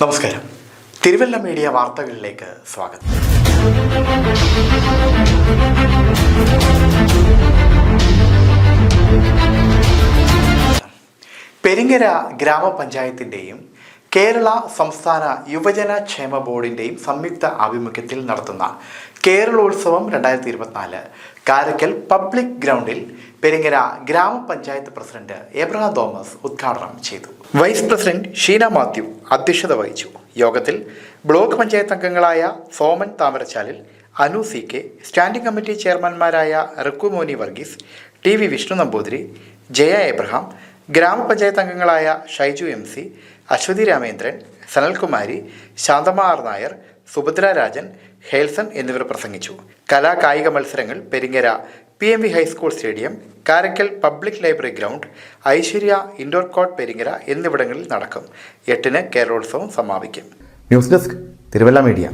നമസ്കാരം. തിരുവല്ല മീഡിയ വാർത്തകളിലേക്ക് സ്വാഗതം. പെരിങ്ങര ഗ്രാമപഞ്ചായത്തിൻ്റെയും കേരള സംസ്ഥാന യുവജന ക്ഷേമ ബോർഡിൻ്റെയും സംയുക്ത ആഭിമുഖ്യത്തിൽ നടത്തുന്ന കേരളോത്സവം 2024 കാരക്കൽ പബ്ലിക് ഗ്രൗണ്ടിൽ പെരിങ്ങര ഗ്രാമപഞ്ചായത്ത് പ്രസിഡന്റ് എബ്രഹാം തോമസ് ഉദ്ഘാടനം ചെയ്തു. വൈസ് പ്രസിഡന്റ് ഷീന മാത്യു അധ്യക്ഷത വഹിച്ചു. യോഗത്തിൽ ബ്ലോക്ക് പഞ്ചായത്ത് അംഗങ്ങളായ Soman Thamarachalil, Anu C K, standing committee ചെയർമാൻമാരായ Rikkumoni Varghese, T V Vishnu Namboothiri, Jaya Abraham, ഗ്രാമപഞ്ചായത്ത് അംഗങ്ങളായ Shaiju M C, Aswathy Ramendran, Sanalkumari, Santhamma R Nair, Subhadra Rajan, Helson എന്നിവർ പ്രസംഗിച്ചു. കലാകായിക മത്സരങ്ങൾ Peringara PMV high school stadium, Karakkal public library ground, Aishwarya indoor court Peringara എന്നിവിടങ്ങളിൽ നടക്കും. 8-ന് കേരളോത്സവം സമാപിക്കും. News desk, Thiruvalla media.